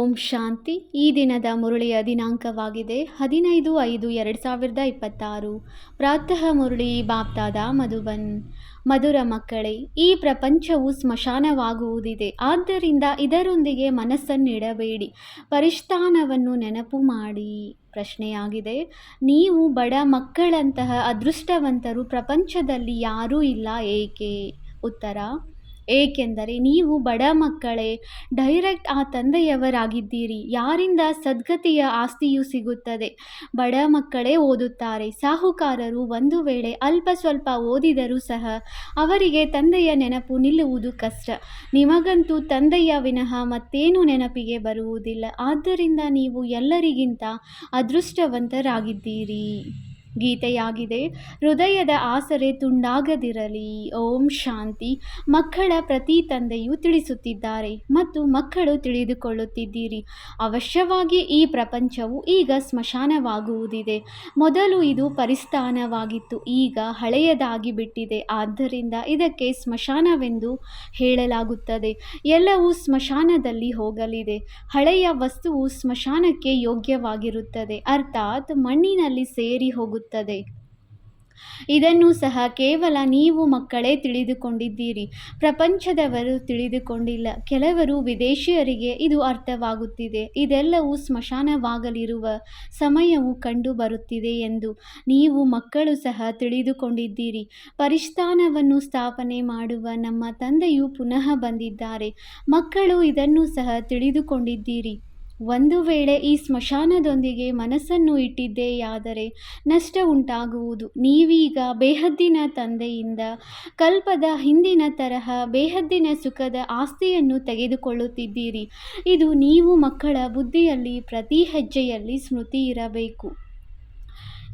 ಓಂ ಶಾಂತಿ. ಈ ದಿನದ ಮುರಳಿಯ ದಿನಾಂಕವಾಗಿದೆ 15/5/2026. ಪ್ರಾತಃ ಮುರಳಿ ಬಾಪ್ತಾದ ಮಧುಬನ್. ಮಧುರ ಮಕ್ಕಳೇ, ಈ ಪ್ರಪಂಚವು ಸ್ಮಶಾನವಾಗುವುದಿದೆ. ಆದ್ದರಿಂದ ಇದರೊಂದಿಗೆ ಮನಸ್ಸನ್ನಿಡಬೇಡಿ. ಪರಿಷ್ಠಾನವನ್ನು ನೆನಪು ಮಾಡಿ. ಪ್ರಶ್ನೆಯಾಗಿದೆ, ನೀವು ಬಡ ಮಕ್ಕಳಂತಹ ಅದೃಷ್ಟವಂತರು ಪ್ರಪಂಚದಲ್ಲಿ ಯಾರೂ ಇಲ್ಲ, ಏಕೆ? ಉತ್ತರ, ಏಕೆಂದರೆ ನೀವು ಬಡ ಮಕ್ಕಳೇ, ಡೈರೆಕ್ಟ್ ಆ ತಂದೆಯವರಾಗಿದ್ದೀರಿ. ಯಾರಿಂದ ಸದ್ಗತಿಯ ಆಸ್ತಿಯು ಸಿಗುತ್ತದೆ? ಬಡ ಮಕ್ಕಳೇ ಓದುತ್ತಾರೆ. ಸಾಹುಕಾರರು ಒಂದು ವೇಳೆ ಅಲ್ಪ ಸ್ವಲ್ಪ ಓದಿದರೂ ಸಹ ಅವರಿಗೆ ತಂದೆಯ ನೆನಪು ನಿಲ್ಲುವುದು ಕಷ್ಟ. ನಿಮಗಂತೂ ತಂದೆಯ ವಿನಃ ಮತ್ತೇನು ನೆನಪಿಗೆ ಬರುವುದಿಲ್ಲ. ಆದ್ದರಿಂದ ನೀವು ಎಲ್ಲರಿಗಿಂತ ಅದೃಷ್ಟವಂತರಾಗಿದ್ದೀರಿ. ಗೀತೆಯಾಗಿದೆ, ಹೃದಯದ ಆಸರೆ ತುಂಡಾಗದಿರಲಿ. ಓಂ ಶಾಂತಿ. ಮಕ್ಕಳ ಪ್ರತಿ ತಂದೆಯು ತಿಳಿಸುತ್ತಿದ್ದಾರೆ ಮತ್ತು ಮಕ್ಕಳು ತಿಳಿದುಕೊಳ್ಳುತ್ತಿದ್ದೀರಿ. ಅವಶ್ಯವಾಗಿ ಈ ಪ್ರಪಂಚವು ಈಗ ಸ್ಮಶಾನವಾಗುವುದಿದೆ. ಮೊದಲು ಇದು ಪರಿಸ್ಥಾನವಾಗಿತ್ತು, ಈಗ ಹಳೆಯದಾಗಿ ಬಿಟ್ಟಿದೆ. ಆದ್ದರಿಂದ ಇದಕ್ಕೆ ಸ್ಮಶಾನವೆಂದು ಹೇಳಲಾಗುತ್ತದೆ. ಎಲ್ಲವೂ ಸ್ಮಶಾನದಲ್ಲಿ ಹೋಗಲಿದೆ. ಹಳೆಯ ವಸ್ತುವು ಸ್ಮಶಾನಕ್ಕೆ ಯೋಗ್ಯವಾಗಿರುತ್ತದೆ, ಅರ್ಥಾತ್ ಮಣ್ಣಿನಲ್ಲಿ ಸೇರಿ ಹೋಗುತ್ತದೆ. ಇದನ್ನು ಸಹ ಕೇವಲ ನೀವು ಮಕ್ಕಳೇ ತಿಳಿದುಕೊಂಡಿದ್ದೀರಿ. ಪ್ರಪಂಚದವರು ತಿಳಿದುಕೊಂಡಿಲ್ಲ. ಕೆಲವರು ವಿದೇಶಿಯರಿಗೆ ಇದು ಅರ್ಥವಾಗುತ್ತಿದೆ. ಇದೆಲ್ಲವೂ ಸ್ಮಶಾನವಾಗಲಿರುವ ಸಮಯವು ಕಂಡು ಬರುತ್ತಿದೆ ಎಂದು ನೀವು ಮಕ್ಕಳು ಸಹ ತಿಳಿದುಕೊಂಡಿದ್ದೀರಿ. ಪರಿಸ್ಥಾನವನ್ನು ಸ್ಥಾಪನೆ ಮಾಡುವ ನಮ್ಮ ತಂದೆಯು ಪುನಃ ಬಂದಿದ್ದಾರೆ. ಮಕ್ಕಳು ಇದನ್ನು ಸಹ ತಿಳಿದುಕೊಂಡಿದ್ದೀರಿ. ಒಂದು ವೇಳೆ ಈ ಸ್ಮಶಾನದೊಂದಿಗೆ ಮನಸ್ಸನ್ನು ಇಟ್ಟಿದ್ದೆಯಾದರೆ ನಷ್ಟ ಉಂಟಾಗುವುದು. ನೀವೀಗ ಬೇಹದ್ದಿನ ತಂದೆಯಿಂದ ಕಲ್ಪದ ಹಿಂದಿನ ತರಹ ಬೇಹದ್ದಿನ ಸುಖದ ಆಸ್ತಿಯನ್ನು ತೆಗೆದುಕೊಳ್ಳುತ್ತಿದ್ದೀರಿ. ಇದು ನೀವು ಮಕ್ಕಳ ಬುದ್ಧಿಯಲ್ಲಿ ಪ್ರತಿ ಹೆಜ್ಜೆಯಲ್ಲಿ ಸ್ಮೃತಿ ಇರಬೇಕು.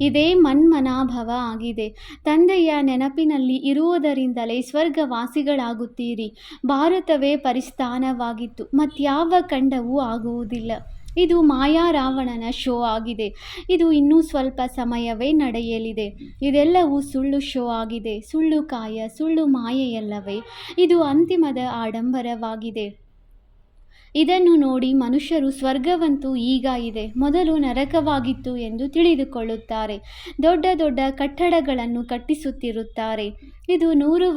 ಇದೇ ಮನ್ಮನಾಭವ ಆಗಿದೆ. ತಂದೆಯ ನೆನಪಿನಲ್ಲಿ ಇರುವುದರಿಂದಲೇ ಸ್ವರ್ಗವಾಸಿಗಳಾಗುತ್ತೀರಿ. ಭಾರತವೇ ಪರಿಸ್ಥಾನವಾಗಿತ್ತು, ಮತ್ಯಾವ ಖಂಡವೂ ಆಗುವುದಿಲ್ಲ. ಇದು ಮಾಯಾ ರಾವಣನ ಶೋ ಆಗಿದೆ. ಇದು ಇನ್ನೂ ಸ್ವಲ್ಪ ಸಮಯವೇ ನಡೆಯಲಿದೆ. ಇದೆಲ್ಲವೂ ಸುಳ್ಳು ಶೋ ಆಗಿದೆ. ಸುಳ್ಳು ಕಾಯ, ಸುಳ್ಳು ಮಾಯೆಯಲ್ಲವೇ? ಇದು ಅಂತಿಮದ ಆಡಂಬರವಾಗಿದೆ. ಇದನ್ನು ನೋಡಿ ಮನುಷ್ಯರು ಸ್ವರ್ಗವಂತೂ ಈಗ ಇದೆ, ಮೊದಲು ನರಕವಾಗಿತ್ತು ಎಂದು ತಿಳಿದುಕೊಳ್ಳುತ್ತಾರೆ. ದೊಡ್ಡ ದೊಡ್ಡ ಕಟ್ಟಡಗಳನ್ನು ಕಟ್ಟಿಸುತ್ತಿರುತ್ತಾರೆ. ಇದು 100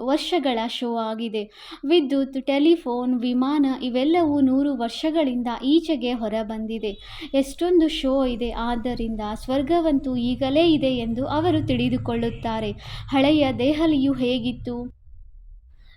ವರ್ಷಗಳ ಶೋ ಆಗಿದೆ. ವಿದ್ಯುತ್, ಟೆಲಿಫೋನ್, ವಿಮಾನ ಇವೆಲ್ಲವೂ 100 ವರ್ಷಗಳಿಂದ ಈಚೆಗೆ ಹೊರಬಂದಿದೆ. ಎಷ್ಟೊಂದು ಶೋ ಇದೆ. ಆದ್ದರಿಂದ ಸ್ವರ್ಗವಂತೂ ಈಗಲೇ ಇದೆ ಎಂದು ಅವರು ತಿಳಿದುಕೊಳ್ಳುತ್ತಾರೆ. ಹಳೆಯ ದೆಹಲಿಯು ಹೇಗಿತ್ತು?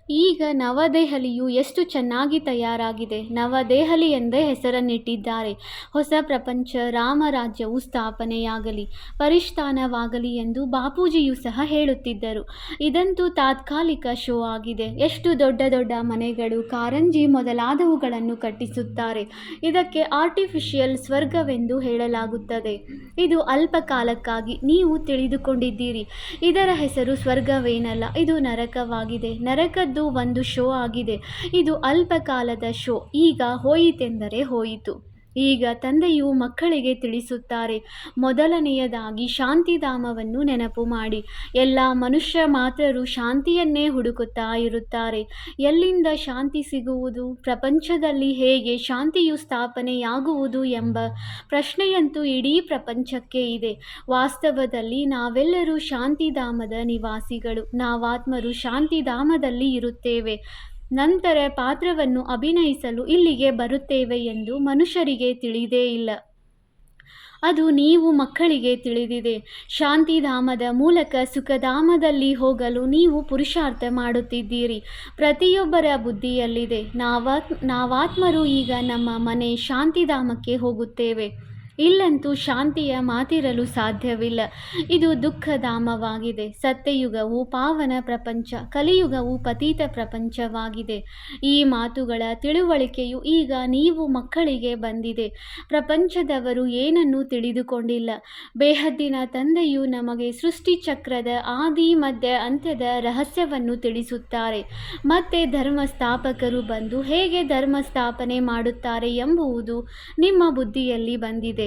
ಈಗ ನವದೆಹಲಿಯು ಎಷ್ಟು ಚೆನ್ನಾಗಿ ತಯಾರಾಗಿದೆ. ನವದೆಹಲಿ ಎಂದೇ ಹೆಸರನ್ನಿಟ್ಟಿದ್ದಾರೆ. ಹೊಸ ಪ್ರಪಂಚ ರಾಮರಾಜ್ಯವು ಸ್ಥಾಪನೆಯಾಗಲಿ, ಪರಿಷ್ಠಾನವಾಗಲಿ ಎಂದು ಬಾಪೂಜಿಯು ಸಹ ಹೇಳುತ್ತಿದ್ದರು. ಇದಂತೂ ತಾತ್ಕಾಲಿಕ ಶೋ ಆಗಿದೆ. ಎಷ್ಟು ದೊಡ್ಡ ದೊಡ್ಡ ಮನೆಗಳು, ಕಾರಂಜಿ ಮೊದಲಾದವುಗಳನ್ನು ಕಟ್ಟಿಸುತ್ತಾರೆ. ಇದಕ್ಕೆ ಆರ್ಟಿಫಿಷಿಯಲ್ ಸ್ವರ್ಗವೆಂದು ಹೇಳಲಾಗುತ್ತದೆ. ಇದು ಅಲ್ಪ ಕಾಲಕ್ಕಾಗಿ, ನೀವು ತಿಳಿದುಕೊಂಡಿದ್ದೀರಿ. ಇದರ ಹೆಸರು ಸ್ವರ್ಗವೇನಲ್ಲ, ಇದು ನರಕವಾಗಿದೆ. ನರಕದ್ದು ಒಂದು ಶೋ ಆಗಿದೆ. ಇದು ಅಲ್ಪ ಕಾಲದ ಶೋ. ಈಗ ಹೋಯಿತೆಂದರೆ ಹೋಯಿತು. ಈಗ ತಂದೆಯು ಮಕ್ಕಳಿಗೆ ತಿಳಿಸುತ್ತಾರೆ, ಮೊದಲನೆಯದಾಗಿ ಶಾಂತಿಧಾಮವನ್ನು ನೆನಪು ಮಾಡಿ. ಎಲ್ಲ ಮನುಷ್ಯ ಮಾತ್ರರು ಶಾಂತಿಯನ್ನೇ ಹುಡುಕುತ್ತಾ ಇರುತ್ತಾರೆ. ಎಲ್ಲಿಂದ ಶಾಂತಿ ಸಿಗುವುದು? ಪ್ರಪಂಚದಲ್ಲಿ ಹೇಗೆ ಶಾಂತಿಯು ಸ್ಥಾಪನೆಯಾಗುವುದು ಎಂಬ ಪ್ರಶ್ನೆಯಂತೂ ಇಡೀ ಪ್ರಪಂಚಕ್ಕೆ ಇದೆ. ವಾಸ್ತವದಲ್ಲಿ ನಾವೆಲ್ಲರೂ ಶಾಂತಿಧಾಮದ ನಿವಾಸಿಗಳು. ನಾವಾತ್ಮರು ಶಾಂತಿಧಾಮದಲ್ಲಿ ಇರುತ್ತೇವೆ. ನಂತರ ಪಾತ್ರವನ್ನು ಅಭಿನಯಿಸಲು ಇಲ್ಲಿಗೆ ಬರುತ್ತೇವೆ ಎಂದು ಮನುಷ್ಯರಿಗೆ ತಿಳಿದೇ ಇಲ್ಲ. ಅದು ನೀವು ಮಕ್ಕಳಿಗೆ ತಿಳಿದಿದೆ. ಶಾಂತಿಧಾಮದ ಮೂಲಕ ಸುಖಧಾಮದಲ್ಲಿ ಹೋಗಲು ನೀವು ಪುರುಷಾರ್ಥ ಮಾಡುತ್ತಿದ್ದೀರಿ. ಪ್ರತಿಯೊಬ್ಬರ ಬುದ್ಧಿಯಲ್ಲಿದೆ, ನಾವಾತ್ಮರು ಈಗ ನಮ್ಮ ಮನೆ ಶಾಂತಿಧಾಮಕ್ಕೆ ಹೋಗುತ್ತೇವೆ. ಇಲ್ಲಂತೂ ಶಾಂತಿಯ ಮಾತಿರಲು ಸಾಧ್ಯವಿಲ್ಲ. ಇದು ದುಃಖಧಾಮವಾಗಿದೆ. ಸತ್ಯಯುಗವು ಪಾವನ ಪ್ರಪಂಚ, ಕಲಿಯುಗವು ಪತೀತ ಪ್ರಪಂಚವಾಗಿದೆ. ಈ ಮಾತುಗಳ ತಿಳುವಳಿಕೆಯು ಈಗ ನೀವು ಮಕ್ಕಳಿಗೆ ಬಂದಿದೆ. ಪ್ರಪಂಚದವರು ಏನನ್ನೂ ತಿಳಿದುಕೊಂಡಿಲ್ಲ. ಬೇಹದ್ದಿನ ತಂದೆಯು ನಮಗೆ ಸೃಷ್ಟಿಚಕ್ರದ ಆದಿ ಮಧ್ಯ ಅಂತ್ಯದ ರಹಸ್ಯವನ್ನು ತಿಳಿಸುತ್ತಾರೆ. ಮತ್ತೆ ಧರ್ಮ ಸ್ಥಾಪಕರು ಬಂದು ಹೇಗೆ ಧರ್ಮ ಸ್ಥಾಪನೆ ಮಾಡುತ್ತಾರೆ ಎಂಬುವುದು ನಿಮ್ಮ ಬುದ್ಧಿಯಲ್ಲಿ ಬಂದಿದೆ.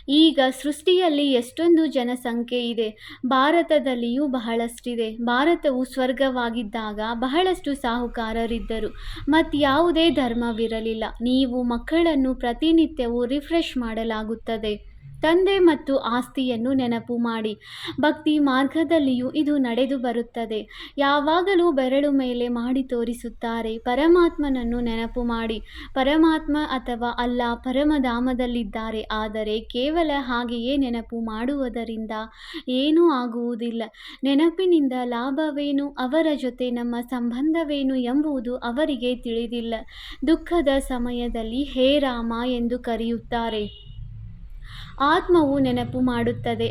ಈಗ ಸೃಷ್ಟಿಯಲ್ಲಿ ಎಷ್ಟೊಂದು ಜನಸಂಖ್ಯೆ ಇದೆ. ಭಾರತದಲ್ಲಿಯೂ ಬಹಳಷ್ಟಿದೆ. ಭಾರತವು ಸ್ವರ್ಗವಾಗಿದ್ದಾಗ ಬಹಳಷ್ಟು ಸಾಹುಕಾರರಿದ್ದರು. ಮತ್ಯಾವುದೇ ಧರ್ಮವಿರಲಿಲ್ಲ. ನೀವು ಮಕ್ಕಳನ್ನು ಪ್ರತಿನಿತ್ಯವೂ ರಿಫ್ರೆಶ್ ಮಾಡಲಾಗುತ್ತದೆ. ತಂದೆ ಮತ್ತು ಆಸ್ತಿಯನ್ನು ನೆನಪು ಮಾಡಿ. ಭಕ್ತಿ ಮಾರ್ಗದಲ್ಲಿಯೂ ಇದು ನಡೆದು ಬರುತ್ತದೆ. ಯಾವಾಗಲೂ ಬೆರಳು ಮೇಲೆ ಮಾಡಿ ತೋರಿಸುತ್ತಾರೆ. ಪರಮಾತ್ಮನನ್ನು ನೆನಪು ಮಾಡಿ. ಪರಮಾತ್ಮ ಅಥವಾ ಅಲ್ಲಾ ಪರಮಧಾಮದಲ್ಲಿದ್ದಾರೆ. ಆದರೆ ಕೇವಲ ಹಾಗೆಯೇ ನೆನಪು ಮಾಡುವುದರಿಂದ ಏನೂ ಆಗುವುದಿಲ್ಲ. ನೆನಪಿನಿಂದ ಲಾಭವೇನು, ಅವರ ಜೊತೆ ನಮ್ಮ ಸಂಬಂಧವೇನು ಎಂಬುದು ಅವರಿಗೆ ತಿಳಿದಿಲ್ಲ. ದುಃಖದ ಸಮಯದಲ್ಲಿ ಹೇ ರಾಮ ಎಂದು ಕರೆಯುತ್ತಾರೆ. ಆತ್ಮವು ನೆನಪು ಮಾಡುತ್ತದೆ.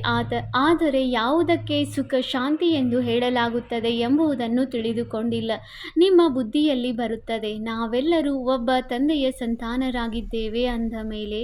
ಆದರೆ ಯಾವುದಕ್ಕೆ ಸುಖ ಶಾಂತಿ ಎಂದು ಹೇಳಲಾಗುತ್ತದೆ ಎಂಬುದನ್ನು ತಿಳಿದುಕೊಂಡಿಲ್ಲ. ನಿಮ್ಮ ಬುದ್ಧಿಯಲ್ಲಿ ಬರುತ್ತದೆ, ನಾವೆಲ್ಲರೂ ಒಬ್ಬ ತಂದೆಯ ಸಂತಾನರಾಗಿದ್ದೇವೆ ಅಂದ ಮೇಲೆ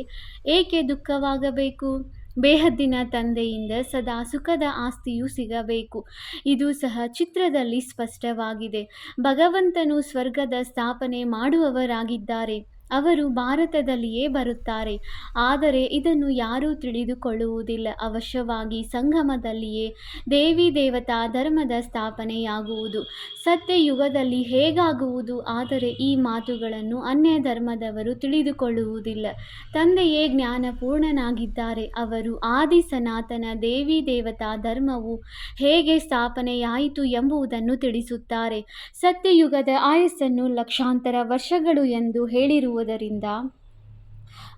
ಏಕೆ ದುಃಖವಾಗಬೇಕು? ಬೇಹದ್ದಿನ ತಂದೆಯಿಂದ ಸದಾ ಸುಖದ ಆಸ್ತಿಯು ಸಿಗಬೇಕು. ಇದು ಸಹ ಚಿತ್ರದಲ್ಲಿ ಸ್ಪಷ್ಟವಾಗಿದೆ. ಭಗವಂತನು ಸ್ವರ್ಗದ ಸ್ಥಾಪನೆ ಮಾಡುವವರಾಗಿದ್ದಾರೆ. ಅವರು ಭಾರತದಲ್ಲಿಯೇ ಬರುತ್ತಾರೆ. ಆದರೆ ಇದನ್ನು ಯಾರೂ ತಿಳಿದುಕೊಳ್ಳುವುದಿಲ್ಲ. ಅವಶ್ಯವಾಗಿ ಸಂಗಮದಲ್ಲಿಯೇ ದೇವಿ ದೇವತಾ ಧರ್ಮದ ಸ್ಥಾಪನೆಯಾಗುವುದು. ಸತ್ಯಯುಗದಲ್ಲಿ ಹೇಗಾಗುವುದು? ಆದರೆ ಈ ಮಾತುಗಳನ್ನು ಅನ್ಯ ಧರ್ಮದವರು ತಿಳಿದುಕೊಳ್ಳುವುದಿಲ್ಲ. ತಂದೆಯೇ ಜ್ಞಾನಪೂರ್ಣನಾಗಿದ್ದಾರೆ. ಅವರು ಆದಿ ಸನಾತನ ದೇವಿ ದೇವತಾ ಧರ್ಮವು ಹೇಗೆ ಸ್ಥಾಪನೆಯಾಯಿತು ಎಂಬುದನ್ನು ತಿಳಿಸುತ್ತಾರೆ. ಸತ್ಯಯುಗದ ಆಯಸ್ಸನ್ನು ಲಕ್ಷಾಂತರ ವರ್ಷಗಳು ಎಂದು ಹೇಳಿರುವುದರಿಂದ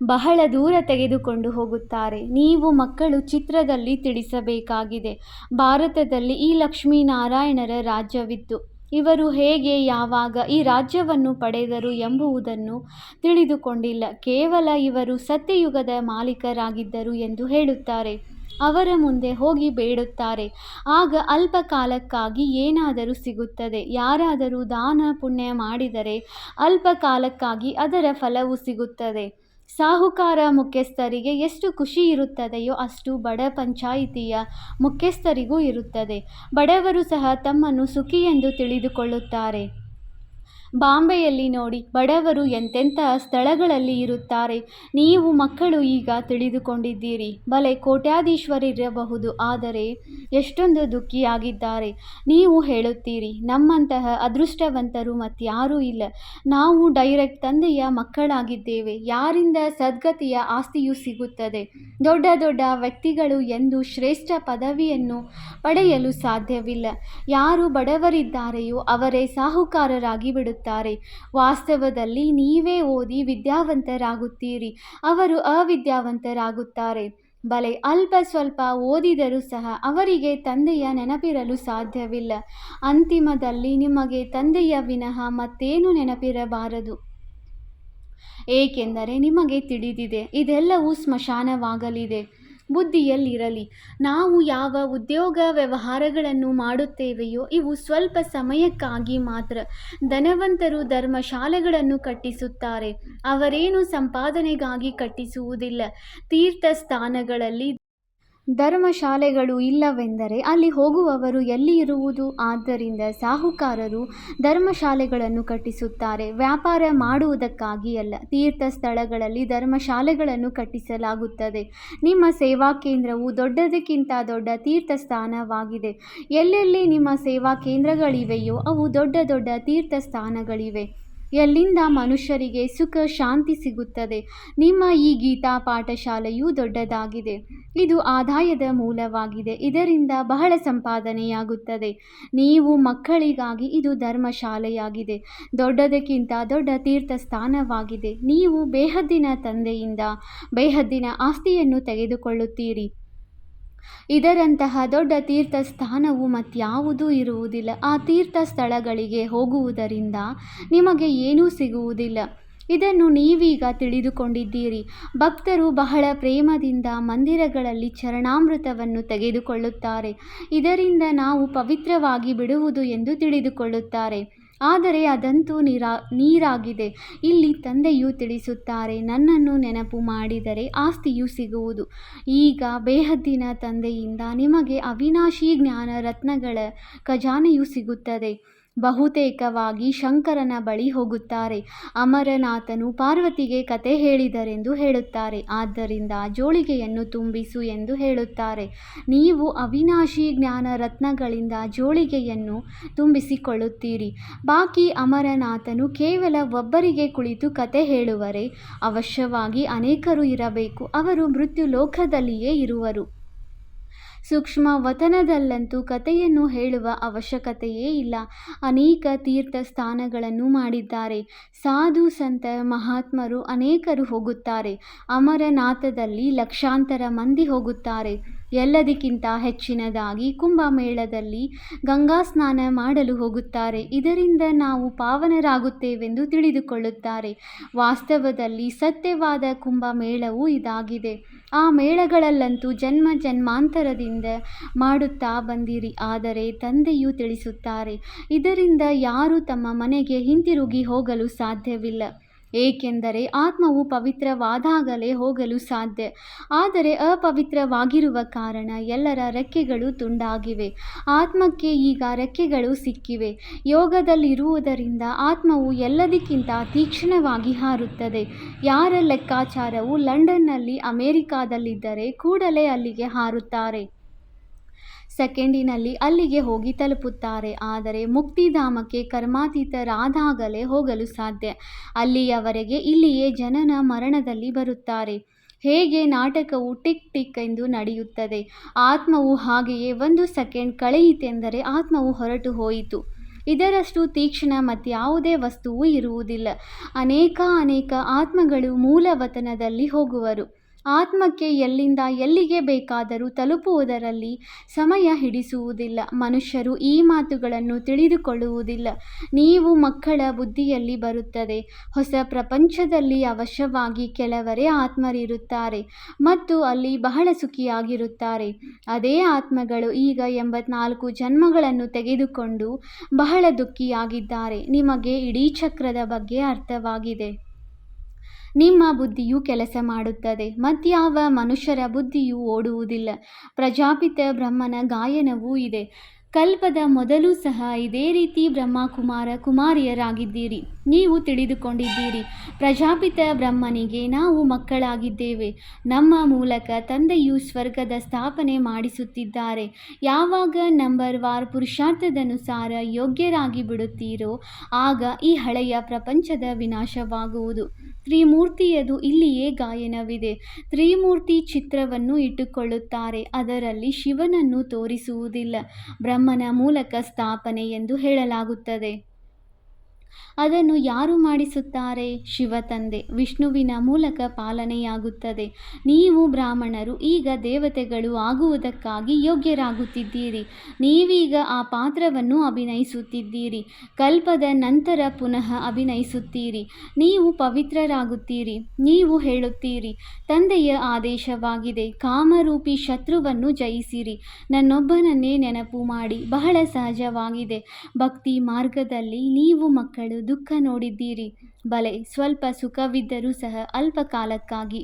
ಬಹಳ ದೂರ ತೆಗೆದುಕೊಂಡು ಹೋಗುತ್ತಾರೆ. ನೀವು ಮಕ್ಕಳು ಚಿತ್ರದಲ್ಲಿ ತಿಳಿಸಬೇಕಾಗಿದೆ. ಭಾರತದಲ್ಲಿ ಈ ಲಕ್ಷ್ಮೀನಾರಾಯಣರ ರಾಜ್ಯವಿತ್ತು. ಇವರು ಹೇಗೆ ಯಾವಾಗ ಈ ರಾಜ್ಯವನ್ನು ಪಡೆದರು ಎಂಬುದನ್ನು ತಿಳಿದುಕೊಂಡಿಲ್ಲ. ಕೇವಲ ಇವರು ಸತ್ಯಯುಗದ ಮಾಲೀಕರಾಗಿದ್ದರು ಎಂದು ಹೇಳುತ್ತಾರೆ. ಅವರ ಮುಂದೆ ಹೋಗಿ ಬೇಡುತ್ತಾರೆ. ಆಗ ಅಲ್ಪ ಕಾಲಕ್ಕಾಗಿ ಏನಾದರೂ ಸಿಗುತ್ತದೆ. ಯಾರಾದರೂ ದಾನ ಪುಣ್ಯ ಮಾಡಿದರೆ ಅಲ್ಪ ಕಾಲಕ್ಕಾಗಿ ಅದರ ಫಲವು ಸಿಗುತ್ತದೆ. ಸಾಹುಕಾರ ಮುಖ್ಯಸ್ಥರಿಗೆ ಎಷ್ಟು ಖುಷಿ ಇರುತ್ತದೆಯೋ ಅಷ್ಟು ಬಡ ಪಂಚಾಯಿತಿಯ ಮುಖ್ಯಸ್ಥರಿಗೂ ಇರುತ್ತದೆ. ಬಡವರು ಸಹ ತಮ್ಮನ್ನು ಸುಖಿ ಎಂದು ತಿಳಿದುಕೊಳ್ಳುತ್ತಾರೆ. ಬಾಂಬೆಯಲ್ಲಿ ನೋಡಿ, ಬಡವರು ಎಂತೆಂತಹ ಸ್ಥಳಗಳಲ್ಲಿ ಇರುತ್ತಾರೆ. ನೀವು ಮಕ್ಕಳು ಈಗ ತಿಳಿದುಕೊಂಡಿದ್ದೀರಿ. ಬಲೆ ಕೋಟ್ಯಾಧೀಶ್ವರಿರಬಹುದು, ಆದರೆ ಎಷ್ಟೊಂದು ದುಃಖಿಯಾಗಿದ್ದಾರೆ. ನೀವು ಹೇಳುತ್ತೀರಿ, ನಮ್ಮಂತಹ ಅದೃಷ್ಟವಂತರು ಮತ್ಯಾರೂ ಇಲ್ಲ. ನಾವು ಡೈರೆಕ್ಟ್ ತಂದೆಯ ಮಕ್ಕಳಾಗಿದ್ದೇವೆ. ಯಾರಿಂದ ಸದ್ಗತಿಯ ಆಸ್ತಿಯು ಸಿಗುತ್ತದೆ. ದೊಡ್ಡ ದೊಡ್ಡ ವ್ಯಕ್ತಿಗಳು ಎಂದು ಶ್ರೇಷ್ಠ ಪದವಿಯನ್ನು ಪಡೆಯಲು ಸಾಧ್ಯವಿಲ್ಲ. ಯಾರು ಬಡವರಿದ್ದಾರೆಯೋ ಅವರೇ ಸಾಹುಕಾರರಾಗಿ ಬಿಡುತ್ತಾರೆ. ವಾಸ್ತವದಲ್ಲಿ ನೀವೇ ಓದಿ ವಿದ್ಯಾವಂತರಾಗುತ್ತೀರಿ. ಅವರು ಅವಿದ್ಯಾವಂತರಾಗುತ್ತಾರೆ. ಬಲೆ ಅಲ್ಪ ಸ್ವಲ್ಪ ಓದಿದರೂ ಸಹ ಅವರಿಗೆ ತಂದೆಯ ನೆನಪಿರಲು ಸಾಧ್ಯವಿಲ್ಲ. ಅಂತಿಮದಲ್ಲಿ ನಿಮಗೆ ತಂದೆಯ ವಿನಃ ಮತ್ತೇನು ನೆನಪಿರಬಾರದು. ಏಕೆಂದರೆ ನಿಮಗೆ ತಿಳಿದಿದೆ, ಇದೆಲ್ಲವೂ ಸ್ಮಶಾನವಾಗಲಿದೆ. ಬುದ್ಧಿಯಲ್ಲಿರಲಿ. ನಾವು ಯಾವ ಉದ್ಯೋಗ ವ್ಯವಹಾರಗಳನ್ನು ಮಾಡುತ್ತೇವೆಯೋ ಇವು ಸ್ವಲ್ಪ ಸಮಯಕ್ಕಾಗಿ ಮಾತ್ರ. ಧನವಂತರು ಧರ್ಮಶಾಲೆಗಳನ್ನು ಕಟ್ಟಿಸುತ್ತಾರೆ. ಅವರೇನು ಸಂಪಾದನೆಗಾಗಿ ಕಟ್ಟಿಸುವುದಿಲ್ಲ. ತೀರ್ಥಸ್ಥಾನಗಳಲ್ಲಿ ಧರ್ಮಶಾಲೆಗಳು ಇಲ್ಲವೆಂದರೆ ಅಲ್ಲಿ ಹೋಗುವವರು ಎಲ್ಲಿ ಇರುವುದು? ಆದ್ದರಿಂದ ಸಾಹುಕಾರರು ಧರ್ಮಶಾಲೆಗಳನ್ನು ಕಟ್ಟಿಸುತ್ತಾರೆ, ವ್ಯಾಪಾರ ಮಾಡುವುದಕ್ಕಾಗಿ ಅಲ್ಲ. ತೀರ್ಥ ಸ್ಥಳಗಳಲ್ಲಿ ಧರ್ಮಶಾಲೆಗಳನ್ನು ಕಟ್ಟಿಸಲಾಗುತ್ತದೆ. ನಿಮ್ಮ ಸೇವಾ ಕೇಂದ್ರವು ದೊಡ್ಡದಕ್ಕಿಂತ ದೊಡ್ಡ ತೀರ್ಥಸ್ಥಾನವಾಗಿದೆ. ಎಲ್ಲೆಲ್ಲಿ ನಿಮ್ಮ ಸೇವಾ ಕೇಂದ್ರಗಳಿವೆಯೋ ಅವು ದೊಡ್ಡ ದೊಡ್ಡ ತೀರ್ಥಸ್ಥಾನಗಳಿವೆ. ಎಲ್ಲಿಂದ ಮನುಷ್ಯರಿಗೆ ಸುಖ ಶಾಂತಿ ಸಿಗುತ್ತದೆ. ನಿಮ್ಮ ಈ ಗೀತಾ ಪಾಠಶಾಲೆಯೂ ದೊಡ್ಡದಾಗಿದೆ. ಇದು ಆದಾಯದ ಮೂಲವಾಗಿದೆ. ಇದರಿಂದ ಬಹಳ ಸಂಪಾದನೆಯಾಗುತ್ತದೆ. ನೀವು ಮಕ್ಕಳಿಗಾಗಿ ಇದು ಧರ್ಮಶಾಲೆಯಾಗಿದೆ. ದೊಡ್ಡದಕ್ಕಿಂತ ದೊಡ್ಡ ತೀರ್ಥಸ್ಥಾನವಾಗಿದೆ. ನೀವು ಬೇಹದ್ದಿನ ತಂದೆಯಿಂದ ಬೇಹದ್ದಿನ ಆಸ್ತಿಯನ್ನು ತೆಗೆದುಕೊಳ್ಳುತ್ತೀರಿ. ಇದರಂತಹ ದೊಡ್ಡ ತೀರ್ಥಸ್ಥಾನವು ಮತ್ಯಾವುದೂ ಇರುವುದಿಲ್ಲ. ಆ ತೀರ್ಥ ಸ್ಥಳಗಳಿಗೆ ಹೋಗುವುದರಿಂದ ನಿಮಗೆ ಏನೂ ಸಿಗುವುದಿಲ್ಲ. ಇದನ್ನು ನೀವೀಗ ತಿಳಿದುಕೊಂಡಿದ್ದೀರಿ. ಭಕ್ತರು ಬಹಳ ಪ್ರೇಮದಿಂದ ಮಂದಿರಗಳಲ್ಲಿ ಚರಣಾಮೃತವನ್ನು ತೆಗೆದುಕೊಳ್ಳುತ್ತಾರೆ. ಇದರಿಂದ ನಾವು ಪವಿತ್ರವಾಗಿ ಬಿಡುವುದು ಎಂದು ತಿಳಿದುಕೊಳ್ಳುತ್ತಾರೆ. ಆದರೆ ಅದಂತೂ ನೀರಾಗಿದೆ. ಇಲ್ಲಿ ತಂದೆಯು ತಿಳಿಸುತ್ತಾರೆ, ನನ್ನನ್ನು ನೆನಪು ಮಾಡಿದರೆ ಆಸ್ತಿಯು ಸಿಗುವುದು. ಈಗ ಬೇಹದ್ದಿನ ತಂದೆಯಿಂದ ನಿಮಗೆ ಅವಿನಾಶಿ ಜ್ಞಾನ ರತ್ನಗಳ ಖಜಾನೆಯು ಸಿಗುತ್ತದೆ. ಬಹುತೇಕವಾಗಿ ಶಂಕರನ ಬಳಿ ಹೋಗುತ್ತಾರೆ. ಅಮರನಾಥನು ಪಾರ್ವತಿಗೆ ಕತೆ ಹೇಳಿದರೆಂದು ಹೇಳುತ್ತಾರೆ. ಆದ್ದರಿಂದ ಜೋಳಿಗೆಯನ್ನು ತುಂಬಿಸು ಎಂದು ಹೇಳುತ್ತಾರೆ. ನೀವು ಅವಿನಾಶಿ ಜ್ಞಾನ ರತ್ನಗಳಿಂದ ಜೋಳಿಗೆಯನ್ನು ತುಂಬಿಸಿಕೊಳ್ಳುತ್ತೀರಿ. ಬಾಕಿ ಅಮರನಾಥನು ಕೇವಲ ಒಬ್ಬರಿಗೆ ಕುಳಿತು ಕತೆ ಹೇಳುವರೆ? ಅವಶ್ಯವಾಗಿ ಅನೇಕರು ಇರಬೇಕು. ಅವರು ಮೃತ್ಯು ಲೋಕದಲ್ಲಿಯೇ ಇರುವರು. ಸೂಕ್ಷ್ಮ ವತನದಲ್ಲಂತೂ ಕಥೆಯನ್ನು ಹೇಳುವ ಅವಶ್ಯಕತೆಯೇ ಇಲ್ಲ. ಅನೇಕ ತೀರ್ಥ ಸ್ಥಾನಗಳನ್ನು ಮಾಡಿದ್ದಾರೆ. ಸಾಧು ಸಂತ ಮಹಾತ್ಮರು ಅನೇಕರು ಹೋಗುತ್ತಾರೆ. ಅಮರನಾಥದಲ್ಲಿ ಲಕ್ಷಾಂತರ ಮಂದಿ ಹೋಗುತ್ತಾರೆ. ಎಲ್ಲದಕ್ಕಿಂತ ಹೆಚ್ಚಿನದಾಗಿ ಕುಂಭಮೇಳದಲ್ಲಿ ಗಂಗಾ ಸ್ನಾನ ಮಾಡಲು ಹೋಗುತ್ತಾರೆ. ಇದರಿಂದ ನಾವು ಪಾವನರಾಗುತ್ತೇವೆಂದು ತಿಳಿದುಕೊಳ್ಳುತ್ತಾರೆ. ವಾಸ್ತವದಲ್ಲಿ ಸತ್ಯವಾದ ಕುಂಭಮೇಳವು ಇದಾಗಿದೆ. ಆ ಮೇಳಗಳಲ್ಲಂತೂ ಜನ್ಮ ಜನ್ಮಾಂತರದಿಂದ ಮಾಡುತ್ತಾ ಬಂದಿರಿ. ಆದರೆ ತಂದೆಯು ತಿಳಿಸುತ್ತಾರೆ, ಇದರಿಂದ ಯಾರೂ ತಮ್ಮ ಮನೆಗೆ ಹಿಂತಿರುಗಿ ಹೋಗಲು ಸಾಧ್ಯವಿಲ್ಲ. ಏಕೆಂದರೆ ಆತ್ಮವು ಪವಿತ್ರವಾದಾಗಲೇ ಹೋಗಲು ಸಾಧ್ಯ. ಆದರೆ ಅಪವಿತ್ರವಾಗಿರುವ ಕಾರಣ ಎಲ್ಲರ ರೆಕ್ಕೆಗಳು ತುಂಡಾಗಿವೆ. ಆತ್ಮಕ್ಕೆ ಈಗ ರೆಕ್ಕೆಗಳು ಸಿಕ್ಕಿವೆ. ಯೋಗದಲ್ಲಿರುವುದರಿಂದ ಆತ್ಮವು ಎಲ್ಲದಕ್ಕಿಂತ ತೀಕ್ಷ್ಣವಾಗಿ ಹಾರುತ್ತದೆ. ಯಾರ ಲೆಕ್ಕಾಚಾರವು ಲಂಡನ್ನಲ್ಲಿ ಅಮೆರಿಕಾದಲ್ಲಿದ್ದರೆ ಕೂಡಲೇ ಅಲ್ಲಿಗೆ ಹಾರುತ್ತಾರೆ. ಸೆಕೆಂಡಿನಲ್ಲಿ ಅಲ್ಲಿಗೆ ಹೋಗಿ ತಲುಪುತ್ತಾರೆ. ಆದರೆ ಮುಕ್ತಿಧಾಮಕ್ಕೆ ಕರ್ಮಾತೀತರಾದಾಗಲೇ ಹೋಗಲು ಸಾಧ್ಯ. ಅಲ್ಲಿಯವರೆಗೆ ಇಲ್ಲಿಯೇ ಜನನ ಮರಣದಲ್ಲಿ ಬರುತ್ತಾರೆ. ಹೇಗೆ ನಾಟಕವು ಟಿಕ್ ಟಿಕ್ ಎಂದು ನಡೆಯುತ್ತದೆ. ಆತ್ಮವು ಹಾಗೆಯೇ 1 ಸೆಕೆಂಡ್ ಕಳೆಯಿತೆಂದರೆ ಆತ್ಮವು ಹೊರಟು ಹೋಯಿತು. ಇದರಷ್ಟು ತೀಕ್ಷ್ಣ ಮತ್ಯಾವುದೇ ವಸ್ತುವು ಇರುವುದಿಲ್ಲ. ಅನೇಕ ಆತ್ಮಗಳು ಮೂಲವತನದಲ್ಲಿ ಹೋಗುವರು. ಆತ್ಮಕ್ಕೆ ಎಲ್ಲಿಂದ ಎಲ್ಲಿಗೆ ಬೇಕಾದರೂ ತಲುಪುವುದರಲ್ಲಿ ಸಮಯ ಹಿಡಿಸುವುದಿಲ್ಲ. ಮನುಷ್ಯರು ಈ ಮಾತುಗಳನ್ನು ತಿಳಿದುಕೊಳ್ಳುವುದಿಲ್ಲ. ನೀವು ಮಕ್ಕಳ ಬುದ್ಧಿಯಲ್ಲಿ ಬರುತ್ತದೆ. ಹೊಸ ಪ್ರಪಂಚದಲ್ಲಿ ಅವಶ್ಯವಾಗಿ ಕೆಲವರೇ ಆತ್ಮರಿರುತ್ತಾರೆ ಮತ್ತು ಅಲ್ಲಿ ಬಹಳ ಸುಖಿಯಾಗಿರುತ್ತಾರೆ. ಅದೇ ಆತ್ಮಗಳು ಈಗ 84 ಜನ್ಮಗಳನ್ನು ತೆಗೆದುಕೊಂಡು ಬಹಳ ದುಃಖಿಯಾಗಿದ್ದಾರೆ. ನಿಮಗೆ ಇಡೀ ಚಕ್ರದ ಬಗ್ಗೆ ಅರ್ಥವಾಗಿದೆ. ನಿಮ್ಮ ಬುದ್ಧಿಯು ಕೆಲಸ ಮಾಡುತ್ತದೆ. ಮತ್ಯಾವ ಮನುಷ್ಯರ ಬುದ್ಧಿಯೂ ಓಡುವುದಿಲ್ಲ. ಪ್ರಜಾಪಿತ ಬ್ರಹ್ಮನ ಗಾಯನವೂ ಇದೆ. ಕಲ್ಪದ ಮೊದಲು ಸಹ ಇದೇ ರೀತಿ ಬ್ರಹ್ಮಕುಮಾರ ಕುಮಾರಿಯರಾಗಿದ್ದೀರಿ. ನೀವು ತಿಳಿದುಕೊಂಡಿದ್ದೀರಿ. ಪ್ರಜಾಪಿತ ಬ್ರಹ್ಮನಿಗೆ ನಾವು ಮಕ್ಕಳಾಗಿದ್ದೇವೆ. ನಮ್ಮ ಮೂಲಕ ತಂದೆಯು ಸ್ವರ್ಗದ ಸ್ಥಾಪನೆ ಮಾಡಿಸುತ್ತಿದ್ದಾರೆ. ಯಾವಾಗ ನಂಬರ್ವಾರ್ ಪುರುಷಾರ್ಥದನುಸಾರ ಯೋಗ್ಯರಾಗಿ ಬಿಡುತ್ತೀರೋ ಆಗ ಈ ಹಳೆಯ ಪ್ರಪಂಚದ ವಿನಾಶವಾಗುವುದು. ತ್ರಿಮೂರ್ತಿಯದು ಇಲ್ಲಿಯೇ ಗಾಯನವಿದೆ. ತ್ರಿಮೂರ್ತಿ ಚಿತ್ರವನ್ನು ಇಟ್ಟುಕೊಳ್ಳುತ್ತಾರೆ. ಅದರಲ್ಲಿ ಶಿವನನ್ನು ತೋರಿಸುವುದಿಲ್ಲ. ಬ್ರಹ್ಮನ ಮೂಲಕ ಸ್ಥಾಪನೆ ಎಂದು ಹೇಳಲಾಗುತ್ತದೆ. ಅದನ್ನು ಯಾರು ಮಾಡಿಸುತ್ತಾರೆ? ಶಿವ ತಂದೆ. ವಿಷ್ಣುವಿನ ಮೂಲಕ ಪಾಲನೆಯಾಗುತ್ತದೆ. ನೀವು ಬ್ರಾಹ್ಮಣರು ಈಗ ದೇವತೆಗಳು ಆಗುವುದಕ್ಕಾಗಿ ಯೋಗ್ಯರಾಗುತ್ತಿದ್ದೀರಿ. ನೀವೀಗ ಆ ಪಾತ್ರವನ್ನು ಅಭಿನಯಿಸುತ್ತಿದ್ದೀರಿ. ಕಲ್ಪದ ನಂತರ ಪುನಃ ಅಭಿನಯಿಸುತ್ತೀರಿ. ನೀವು ಪವಿತ್ರರಾಗುತ್ತೀರಿ. ನೀವು ಹೇಳುತ್ತೀರಿ, ತಂದೆಯ ಆದೇಶವಾಗಿದೆ, ಕಾಮರೂಪಿ ಶತ್ರುವನ್ನು ಜಯಿಸಿರಿ. ನನ್ನೊಬ್ಬನನ್ನೇ ನೆನಪು ಮಾಡಿ. ಬಹಳ ಸಹಜವಾಗಿದೆ. ಭಕ್ತಿ ಮಾರ್ಗದಲ್ಲಿ ನೀವು ಮಕ್ಕಳು ದುಃಖ ನೋಡಿದ್ದೀರಿ. ಬಲೆ, ಸ್ವಲ್ಪ ಸುಖವಿದ್ದರೂ ಸಹ ಅಲ್ಪ ಕಾಲಕ್ಕಾಗಿ.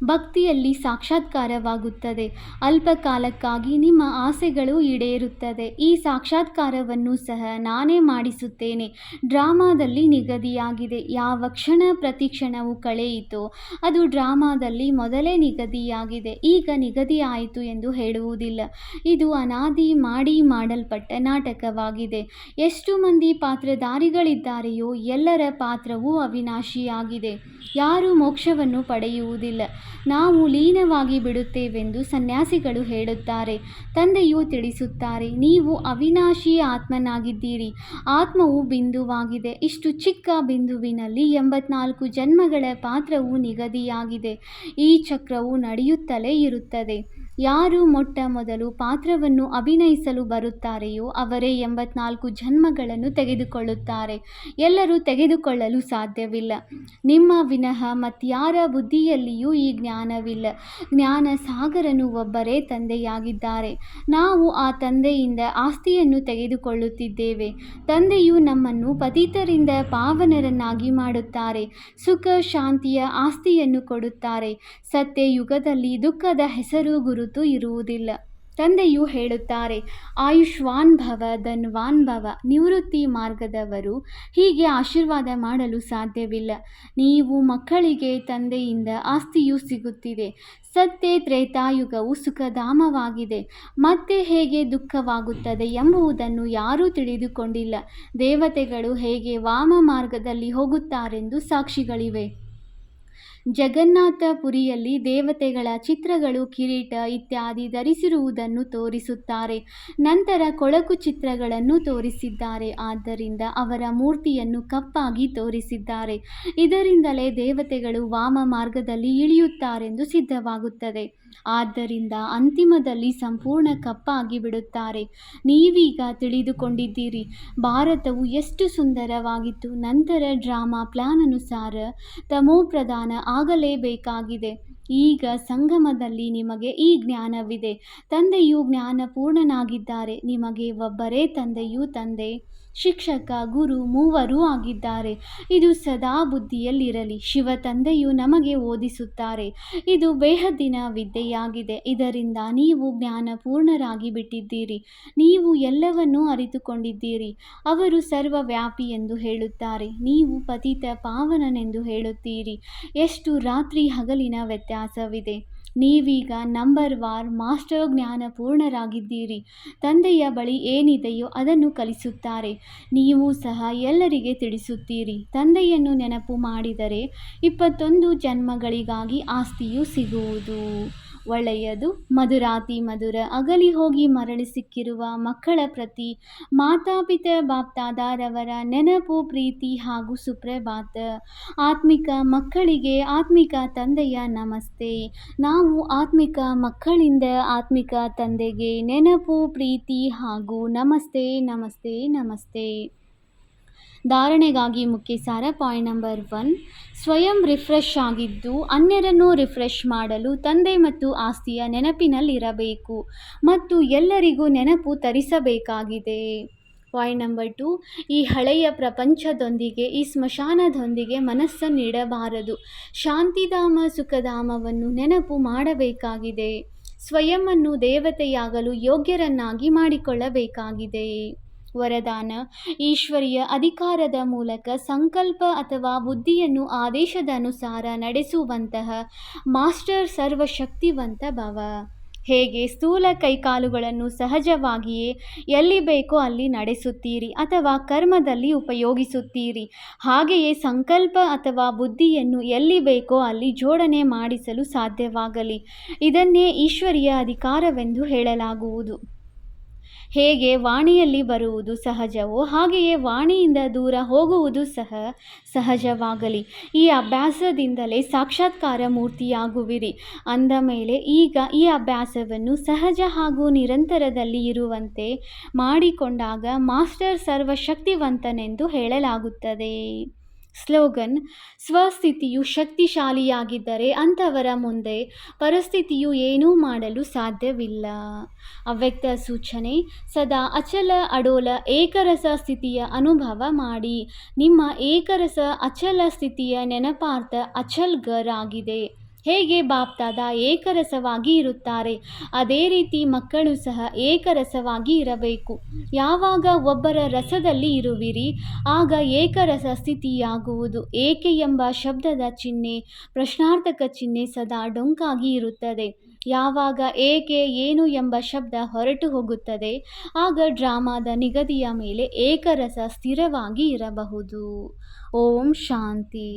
ಭಕ್ತಿಯಲ್ಲಿ ಸಾಕ್ಷಾತ್ಕಾರವಾಗುತ್ತದೆ. ಅಲ್ಪ ಕಾಲಕ್ಕಾಗಿ ನಿಮ್ಮ ಆಸೆಗಳು ಈಡೇರುತ್ತದೆ. ಈ ಸಾಕ್ಷಾತ್ಕಾರವನ್ನು ಸಹ ನಾನೇ ಮಾಡಿಸುತ್ತೇನೆ. ಡ್ರಾಮಾದಲ್ಲಿ ನಿಗದಿಯಾಗಿದೆ. ಯಾವ ಕ್ಷಣ ಪ್ರತಿಕ್ಷಣವು ಕಳೆಯಿತೋ ಅದು ಡ್ರಾಮಾದಲ್ಲಿ ಮೊದಲೇ ನಿಗದಿಯಾಗಿದೆ. ಈಗ ನಿಗದಿಯಾಯಿತು ಎಂದು ಹೇಳುವುದಿಲ್ಲ. ಇದು ಅನಾದಿ ಮಾಡಲ್ಪಟ್ಟ ನಾಟಕವಾಗಿದೆ. ಎಷ್ಟು ಮಂದಿ ಪಾತ್ರಧಾರಿಗಳಿದ್ದಾರೆಯೋ ಎಲ್ಲರ ಪಾತ್ರವೂ ಅವಿನಾಶಿಯಾಗಿದೆ. ಯಾರೂ ಮೋಕ್ಷವನ್ನು ಪಡೆಯುವುದಿಲ್ಲ. ನಾವು ಲೀನವಾಗಿ ಬಿಡುತ್ತೇವೆಂದು ಸನ್ಯಾಸಿಗಳು ಹೇಳುತ್ತಾರೆ. ತಂದೆಯು ತಿಳಿಸುತ್ತಾರೆ, ನೀವು ಅವಿನಾಶಿ ಆತ್ಮನಾಗಿದ್ದೀರಿ. ಆತ್ಮವು ಬಿಂದುವಾಗಿದೆ. ಇಷ್ಟು ಚಿಕ್ಕ ಬಿಂದುವಿನಲ್ಲಿ 84 ಜನ್ಮಗಳ ಪಾತ್ರವು ನಿಗದಿಯಾಗಿದೆ. ಈ ಚಕ್ರವು ನಡೆಯುತ್ತಲೇ ಇರುತ್ತದೆ. ಯಾರು ಮೊಟ್ಟ ಮೊದಲು ಪಾತ್ರವನ್ನು ಅಭಿನಯಿಸಲು ಬರುತ್ತಾರೆಯೋ ಅವರೇ 84 ಜನ್ಮಗಳನ್ನು ತೆಗೆದುಕೊಳ್ಳುತ್ತಾರೆ. ಎಲ್ಲರೂ ತೆಗೆದುಕೊಳ್ಳಲು ಸಾಧ್ಯವಿಲ್ಲ. ನಿಮ್ಮ ವಿನಃ ಮತ್ಯಾರ ಬುದ್ಧಿಯಲ್ಲಿಯೂ ಈ ಜ್ಞಾನವಿಲ್ಲ. ಜ್ಞಾನ ಸಾಗರನು ಒಬ್ಬರೇ ತಂದೆಯಾಗಿದ್ದಾರೆ. ನಾವು ಆ ತಂದೆಯಿಂದ ಆಸ್ತಿಯನ್ನು ತೆಗೆದುಕೊಳ್ಳುತ್ತಿದ್ದೇವೆ. ತಂದೆಯು ನಮ್ಮನ್ನು ಪತಿತರಿಂದ ಪಾವನರನ್ನಾಗಿ ಮಾಡುತ್ತಾರೆ. ಸುಖ ಶಾಂತಿಯ ಆಸ್ತಿಯನ್ನು ಕೊಡುತ್ತಾರೆ. ಸತ್ಯಯುಗದಲ್ಲಿ ದುಃಖದ ಹೆಸರು ಗುರುತು ಇರುವುದಿಲ್ಲ. ತಂದೆಯು ಹೇಳುತ್ತಾರೆ, ಆಯುಷ್ವಾನ್ ಭವ ಧನ್ವಾನ್ ಭವ. ನಿವೃತ್ತಿ ಮಾರ್ಗದವರು ಹೀಗೆ ಆಶೀರ್ವಾದ ಮಾಡಲು ಸಾಧ್ಯವಿಲ್ಲ. ನೀವು ಮಕ್ಕಳಿಗೆ ತಂದೆಯಿಂದ ಆಸ್ತಿಯು ಸಿಗುತ್ತಿದೆ. ಸತ್ಯ ತ್ರೇತಾಯುಗವು ಸುಖಧಾಮವಾಗಿದೆ. ಮತ್ತೆ ಹೇಗೆ ದುಃಖವಾಗುತ್ತದೆ ಎಂಬುದನ್ನು ಯಾರೂ ತಿಳಿದುಕೊಂಡಿಲ್ಲ. ದೇವತೆಗಳು ಹೇಗೆ ವಾಮ ಮಾರ್ಗದಲ್ಲಿ ಹೋಗುತ್ತಾರೆಂದು ಸಾಕ್ಷಿಗಳಿವೆ. ಜಗನ್ನಾಥಪುರಿಯಲ್ಲಿ ದೇವತೆಗಳ ಚಿತ್ರಗಳು, ಕಿರೀಟ ಇತ್ಯಾದಿ ಧರಿಸಿರುವುದನ್ನು ತೋರಿಸುತ್ತಾರೆ. ನಂತರ ಕೊಳಕು ಚಿತ್ರಗಳನ್ನು ತೋರಿಸಿದ್ದಾರೆ. ಆದ್ದರಿಂದ ಅವರ ಮೂರ್ತಿಯನ್ನು ಕಪ್ಪಾಗಿ ತೋರಿಸಿದ್ದಾರೆ. ಇದರಿಂದಲೇ ದೇವತೆಗಳು ವಾಮ ಮಾರ್ಗದಲ್ಲಿ ಇಳಿಯುತ್ತಾರೆಂದು ಸಿದ್ಧವಾಗುತ್ತದೆ. ಆದ್ದರಿಂದ ಅಂತಿಮದಲ್ಲಿ ಸಂಪೂರ್ಣ ಕಪ್ಪಾಗಿ ಬಿಡುತ್ತಾರೆ. ನೀವೀಗ ತಿಳಿದುಕೊಂಡಿದ್ದೀರಿ. ಭಾರತವು ಎಷ್ಟು ಸುಂದರವಾಗಿತ್ತು. ನಂತರ ಡ್ರಾಮಾ ಪ್ಲಾನ್ ಅನುಸಾರ ತಮೋಪ್ರಧಾನ ಆಗಲೇಬೇಕಾಗಿದೆ. ಈಗ ಸಂಗಮದಲ್ಲಿ ನಿಮಗೆ ಈ ಜ್ಞಾನವಿದೆ. ತಂದೆಯು ಜ್ಞಾನಪೂರ್ಣನಾಗಿದ್ದಾರೆ. ನಿಮಗೆ ಒಬ್ಬರೇ ತಂದೆಯು ತಂದೆ, ಶಿಕ್ಷಕ, ಗುರು ಮೂವರೂ ಆಗಿದ್ದಾರೆ. ಇದು ಸದಾ ಬುದ್ಧಿಯಲ್ಲಿರಲಿ. ಶಿವ ತಂದೆಯು ನಮಗೆ ಓದಿಸುತ್ತಾರೆ. ಇದು ಬೇಹದ್ದಿನ ವಿದ್ಯೆಯಾಗಿದೆ. ಇದರಿಂದ ನೀವು ಜ್ಞಾನಪೂರ್ಣರಾಗಿ ಬಿಟ್ಟಿದ್ದೀರಿ. ನೀವು ಎಲ್ಲವನ್ನೂ ಅರಿತುಕೊಂಡಿದ್ದೀರಿ. ಅವರು ಸರ್ವವ್ಯಾಪಿ ಎಂದು ಹೇಳುತ್ತಾರೆ. ನೀವು ಪತಿತ ಪಾವನನೆಂದು ಹೇಳುತ್ತೀರಿ. ಎಷ್ಟು ರಾತ್ರಿ ಹಗಲಿನ ವ್ಯತ್ಯಾಸವಿದೆ. ನೀವೀಗ ನಂಬರ್ ವಾರ್ ಮಾಸ್ಟರ್ ಜ್ಞಾನಪೂರ್ಣರಾಗಿದ್ದೀರಿ. ತಂದೆಯ ಬಳಿ ಏನಿದೆಯೋ ಅದನ್ನು ಕಲಿಸುತ್ತಾರೆ. ನೀವು ಸಹ ಎಲ್ಲರಿಗೆ ತಿಳಿಸುತ್ತೀರಿ. ತಂದೆಯನ್ನು ನೆನಪು ಮಾಡಿದರೆ 21 ಜನ್ಮಗಳಿಗಾಗಿ ಆಸ್ತಿಯು ಸಿಗುವುದು. ಒಳ್ಳೆಯದು. ಮಧುರಾತಿ ಮಧುರ ಅಗಲಿ ಹೋಗಿ ಮರಳಿ ಸಿಕ್ಕಿರುವ ಮಕ್ಕಳ ಪ್ರತಿ ಮಾತಾಪಿತ ಬಾಪ್ದಾದಾರವರ ನೆನಪು, ಪ್ರೀತಿ ಹಾಗೂ ಸುಪ್ರಭಾತ. ಆತ್ಮಿಕ ಮಕ್ಕಳಿಗೆ ಆತ್ಮಿಕ ತಂದೆಯ ನಮಸ್ತೆ. ನಾವು ಆತ್ಮಿಕ ಮಕ್ಕಳಿಂದ ಆತ್ಮಿಕ ತಂದೆಗೆ ನೆನಪು, ಪ್ರೀತಿ ಹಾಗೂ ನಮಸ್ತೆ ನಮಸ್ತೆ ನಮಸ್ತೆ. ಧಾರಣೆಗಾಗಿ ಮುಖ್ಯ ಸಾರ. ಪಾಯಿಂಟ್ ನಂಬರ್ 1, ಸ್ವಯಂ ರಿಫ್ರೆಶ್ ಆಗಿದ್ದು ಅನ್ಯರನ್ನು ರಿಫ್ರೆಶ್ ಮಾಡಲು ತಂದೆ ಮತ್ತು ಆಸ್ತಿಯ ನೆನಪಿನಲ್ಲಿರಬೇಕು ಮತ್ತು ಎಲ್ಲರಿಗೂ ನೆನಪು ತರಿಸಬೇಕಾಗಿದೆ. ಪಾಯಿಂಟ್ ನಂಬರ್ 2, ಈ ಹಳೆಯ ಪ್ರಪಂಚದೊಂದಿಗೆ, ಈ ಸ್ಮಶಾನದೊಂದಿಗೆ ಮನಸ್ಸನ್ನಿಡಬಾರದು. ಶಾಂತಿಧಾಮ ಸುಖಧಾಮವನ್ನು ನೆನಪು ಮಾಡಬೇಕಾಗಿದೆ. ಸ್ವಯಂವನ್ನು ದೇವತೆಯಾಗಲು ಯೋಗ್ಯರನ್ನಾಗಿ ಮಾಡಿಕೊಳ್ಳಬೇಕಾಗಿದೆ. ವರದಾನ: ಈಶ್ವರೀಯ ಅಧಿಕಾರದ ಮೂಲಕ ಸಂಕಲ್ಪ ಅಥವಾ ಬುದ್ಧಿಯನ್ನು ಆದೇಶದ ಅನುಸಾರ ನಡೆಸುವಂತಹ ಮಾಸ್ಟರ್ ಸರ್ವಶಕ್ತಿವಂತ ಭವ. ಹೇಗೆ ಸ್ಥೂಲ ಕೈಕಾಲುಗಳನ್ನು ಸಹಜವಾಗಿಯೇ ಎಲ್ಲಿ ಬೇಕೋ ಅಲ್ಲಿ ನಡೆಸುತ್ತೀರಿ ಅಥವಾ ಕರ್ಮದಲ್ಲಿ ಉಪಯೋಗಿಸುತ್ತೀರಿ, ಹಾಗೆಯೇ ಸಂಕಲ್ಪ ಅಥವಾ ಬುದ್ಧಿಯನ್ನು ಎಲ್ಲಿ ಬೇಕೋ ಅಲ್ಲಿ ಜೋಡಣೆ ಮಾಡಿಸಲು ಸಾಧ್ಯವಾಗಲಿ. ಇದನ್ನೇ ಈಶ್ವರೀಯ ಅಧಿಕಾರವೆಂದು ಹೇಳಲಾಗುವುದು. ಹೇಗೆ ವಾಣಿಯಲ್ಲಿ ಬರುವುದು ಸಹಜವೋ ಹಾಗೆಯೇ ವಾಣಿಯಿಂದ ದೂರ ಹೋಗುವುದು ಸಹ ಸಹಜವಾಗಲಿ. ಈ ಅಭ್ಯಾಸದಿಂದಲೇ ಸಾಕ್ಷಾತ್ಕಾರ ಮೂರ್ತಿಯಾಗುವಿರಿ. ಅಂದ ಮೇಲೆ ಈಗ ಈ ಅಭ್ಯಾಸವನ್ನು ಸಹಜ ಹಾಗೂ ನಿರಂತರದಲ್ಲಿ ಇರುವಂತೆ ಮಾಡಿಕೊಂಡಾಗ ಮಾಸ್ಟರ್ ಸರ್ವಶಕ್ತಿವಂತನೆಂದು ಹೇಳಲಾಗುತ್ತದೆ. ಸ್ಲೋಗನ್: ಸ್ವಸ್ಥಿತಿಯು ಶಕ್ತಿಶಾಲಿಯಾಗಿದ್ದರೆ ಅಂಥವರ ಮುಂದೆ ಪರಿಸ್ಥಿತಿಯು ಏನೂ ಮಾಡಲು ಸಾಧ್ಯವಿಲ್ಲ. ಅವ್ಯಕ್ತ ಸೂಚನೆ: ಸದಾ ಅಚಲ ಅಡೋಲ ಏಕರಸ ಸ್ಥಿತಿಯ ಅನುಭವ ಮಾಡಿ. ನಿಮ್ಮ ಏಕರಸ ಅಚಲ ಸ್ಥಿತಿಯ ನೆನಪಾರ್ಥ ಅಚಲ್ ಗರ್ ಆಗಿದೆ. ಹೇಗೆ ಬಾಪ್ದಾದ ಏಕರಸವಾಗಿ ಇರುತ್ತಾರೆ, ಅದೇ ರೀತಿ ಮಕ್ಕಳು ಸಹ ಏಕರಸವಾಗಿ ಇರಬೇಕು. ಯಾವಾಗ ಒಬ್ಬರ ರಸದಲ್ಲಿ ಇರುವಿರಿ ಆಗ ಏಕರಸ ಸ್ಥಿತಿಯಾಗುವುದು. ಏಕೆ ಎಂಬ ಶಬ್ದದ ಚಿಹ್ನೆ, ಪ್ರಶ್ನಾರ್ಥಕ ಚಿಹ್ನೆ ಸದಾ ಡೊಂಕಾಗಿ ಇರುತ್ತದೆ. ಯಾವಾಗ ಏಕೆ, ಏನು ಎಂಬ ಶಬ್ದ ಹೊರಟು ಹೋಗುತ್ತದೆ ಆಗ ಡ್ರಾಮಾದ ನಿಗದಿಯ ಮೇಲೆ ಏಕರಸ ಸ್ಥಿರವಾಗಿ ಇರಬಹುದು. ಓಂ ಶಾಂತಿ.